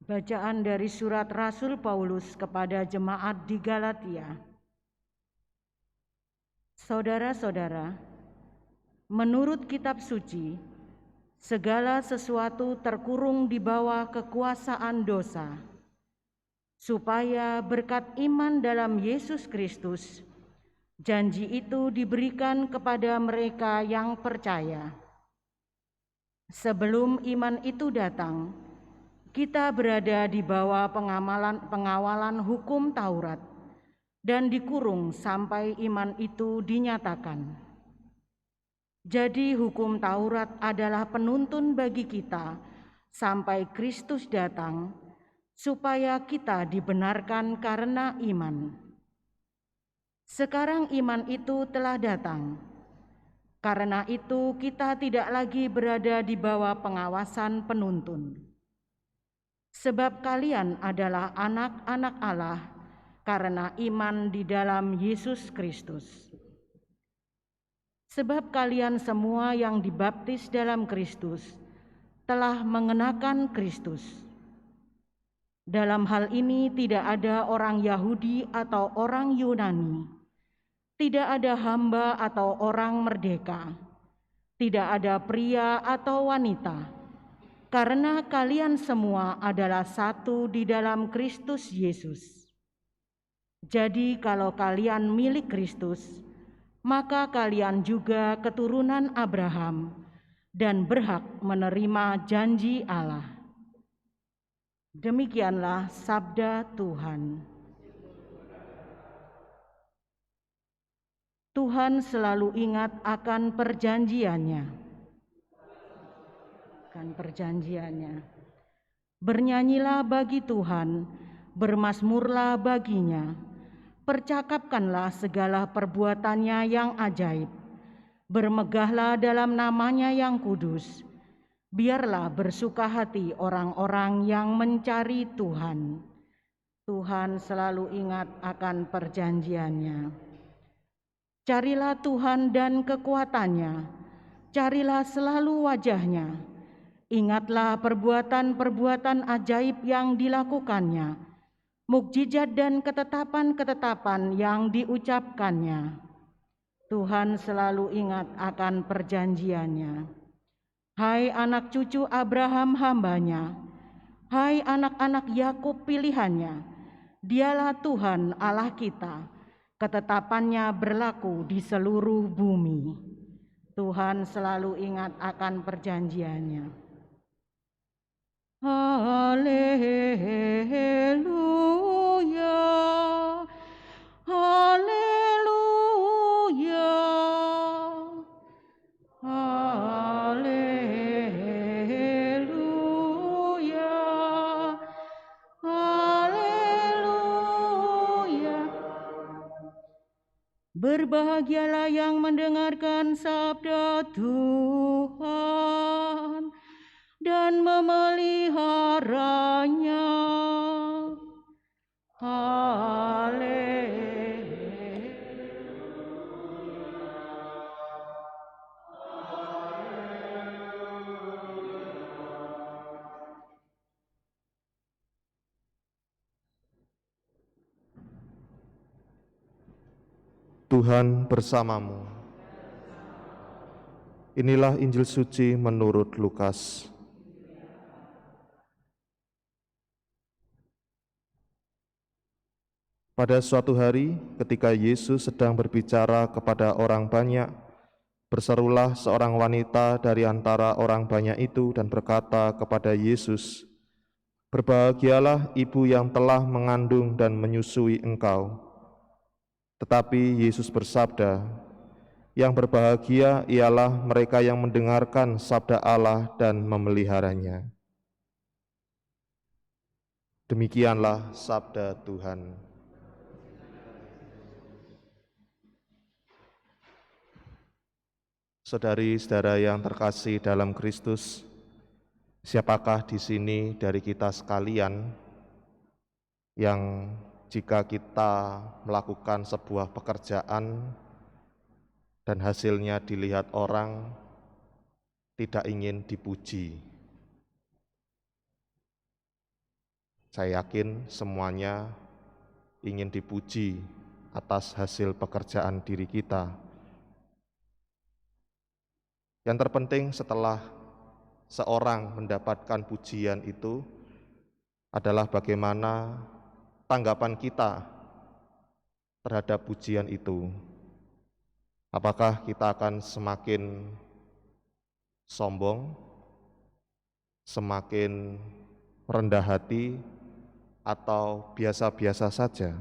Bacaan dari surat Rasul Paulus kepada jemaat di Galatia. Saudara-saudara, menurut kitab suci, segala sesuatu terkurung di bawah kekuasaan dosa, supaya berkat iman dalam Yesus Kristus, janji itu diberikan kepada mereka yang percaya. Sebelum iman itu datang, kita berada di bawah pengawalan hukum Taurat dan dikurung sampai iman itu dinyatakan. Jadi hukum Taurat adalah penuntun bagi kita sampai Kristus datang, supaya kita dibenarkan karena iman. Sekarang iman itu telah datang. Karena itu kita tidak lagi berada di bawah pengawasan penuntun. Sebab kalian adalah anak-anak Allah karena iman di dalam Yesus Kristus. Sebab kalian semua yang dibaptis dalam Kristus telah mengenakan Kristus. Dalam hal ini tidak ada orang Yahudi atau orang Yunani, tidak ada hamba atau orang merdeka, tidak ada pria atau wanita, karena kalian semua adalah satu di dalam Kristus Yesus. Jadi kalau kalian milik Kristus, maka kalian juga keturunan Abraham dan berhak menerima janji Allah. Demikianlah sabda Tuhan. Tuhan selalu ingat akan perjanjiannya. Bernyanyilah bagi Tuhan, bermazmurlah baginya, percakapkanlah segala perbuatannya yang ajaib, bermegahlah dalam namanya yang kudus, biarlah bersuka hati orang-orang yang mencari Tuhan. Tuhan selalu ingat akan perjanjiannya. Carilah Tuhan dan kekuatannya, carilah selalu wajahnya. Ingatlah perbuatan-perbuatan ajaib yang dilakukannya, mukjizat dan ketetapan-ketetapan yang diucapkannya. Tuhan selalu ingat akan perjanjiannya. Hai anak cucu Abraham hambanya, hai anak-anak Yakub pilihannya, dialah Tuhan Allah kita, ketetapannya berlaku di seluruh bumi. Tuhan selalu ingat akan perjanjiannya. Haleluya, haleluya, haleluya, haleluya. Berbahagialah yang mendengarkan sabda Tuhan dan memeliharanya. Tuhan bersamamu. Inilah Injil suci menurut Lukas. Pada suatu hari, ketika Yesus sedang berbicara kepada orang banyak, berserulah seorang wanita dari antara orang banyak itu dan berkata kepada Yesus, "Berbahagialah ibu yang telah mengandung dan menyusui engkau." Tetapi Yesus bersabda, "Yang berbahagia ialah mereka yang mendengarkan sabda Allah dan memeliharanya." Demikianlah sabda Tuhan. Saudari-saudara yang terkasih dalam Kristus, siapakah di sini dari kita sekalian yang jika kita melakukan sebuah pekerjaan dan hasilnya dilihat orang, tidak ingin dipuji? Saya yakin semuanya ingin dipuji atas hasil pekerjaan diri kita. Yang terpenting setelah seorang mendapatkan pujian itu adalah bagaimana tanggapan kita terhadap pujian itu. Apakah kita akan semakin sombong, semakin rendah hati, atau biasa-biasa saja?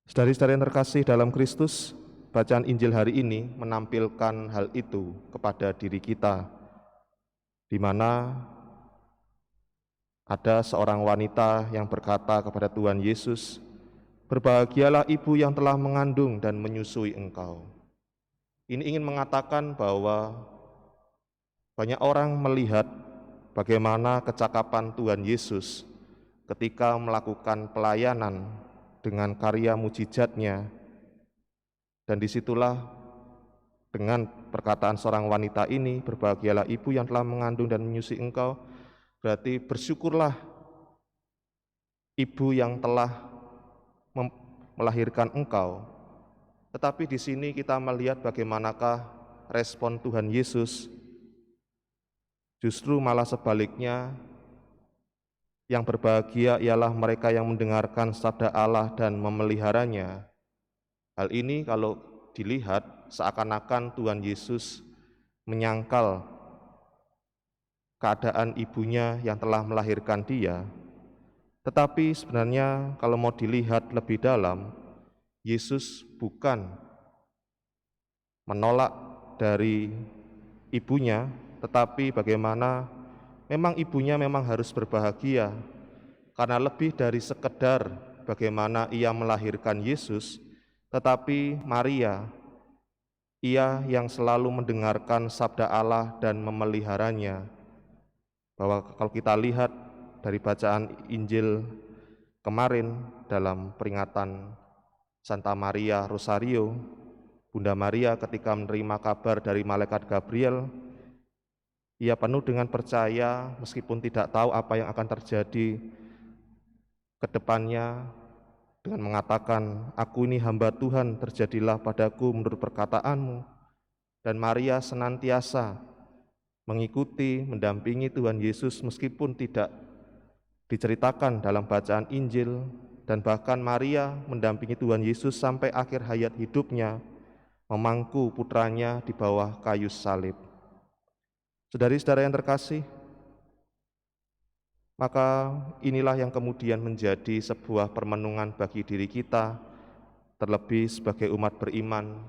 Saudari-saudari yang terkasih dalam Kristus, bacaan Injil hari ini menampilkan hal itu kepada diri kita, di mana ada seorang wanita yang berkata kepada Tuhan Yesus, "Berbahagialah ibu yang telah mengandung dan menyusui engkau." Ini ingin mengatakan bahwa banyak orang melihat bagaimana kecakapan Tuhan Yesus ketika melakukan pelayanan dengan karya mujizatnya, dan disitulah dengan perkataan seorang wanita ini, "Berbahagialah ibu yang telah mengandung dan menyusui engkau," berarti bersyukurlah ibu yang telah melahirkan engkau. Tetapi di sini kita melihat bagaimanakah respon Tuhan Yesus. Justru malah sebaliknya, yang berbahagia ialah mereka yang mendengarkan sabda Allah dan memeliharanya. Hal ini kalau dilihat seakan-akan Tuhan Yesus menyangkal keadaan ibunya yang telah melahirkan dia. Tetapi sebenarnya kalau mau dilihat lebih dalam, Yesus bukan menolak dari ibunya, tetapi bagaimana memang ibunya memang harus berbahagia, karena lebih dari sekedar bagaimana ia melahirkan Yesus, tetapi Maria, ia yang selalu mendengarkan sabda Allah dan memeliharanya. Bahwa kalau kita lihat dari bacaan Injil kemarin dalam peringatan Santa Maria Rosario, Bunda Maria ketika menerima kabar dari malaikat Gabriel, ia penuh dengan percaya meskipun tidak tahu apa yang akan terjadi ke depannya, dengan mengatakan, "Aku ini hamba Tuhan, terjadilah padaku menurut perkataanmu." Dan Maria senantiasa mengikuti, mendampingi Tuhan Yesus meskipun tidak diceritakan dalam bacaan Injil, dan bahkan Maria mendampingi Tuhan Yesus sampai akhir hayat hidupnya, memangku putranya di bawah kayu salib. Saudari-saudara yang terkasih, maka inilah yang kemudian menjadi sebuah permenungan bagi diri kita, terlebih sebagai umat beriman.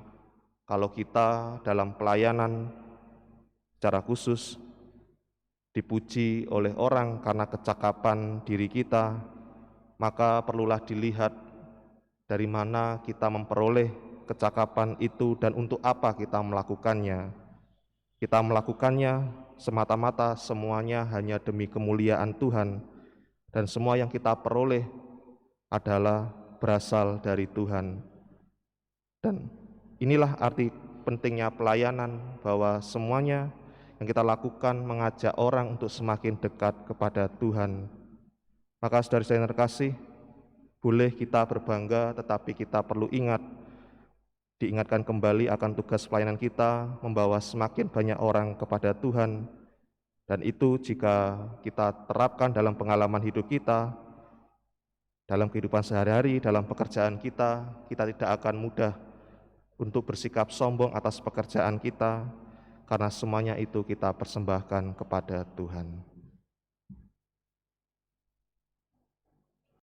Kalau kita dalam pelayanan secara khusus dipuji oleh orang karena kecakapan diri kita, maka perlulah dilihat dari mana kita memperoleh kecakapan itu dan untuk apa kita melakukannya. Kita melakukannya semata-mata semuanya hanya demi kemuliaan Tuhan, dan semua yang kita peroleh adalah berasal dari Tuhan. Dan inilah arti pentingnya pelayanan, bahwa semuanya yang kita lakukan mengajak orang untuk semakin dekat kepada Tuhan. Maka saudara-saudara yang terkasih, boleh kita berbangga, tetapi kita perlu diingatkan kembali akan tugas pelayanan kita, membawa semakin banyak orang kepada Tuhan. Dan itu jika kita terapkan dalam pengalaman hidup kita, dalam kehidupan sehari-hari, dalam pekerjaan kita tidak akan mudah untuk bersikap sombong atas pekerjaan kita, karena semuanya itu kita persembahkan kepada Tuhan.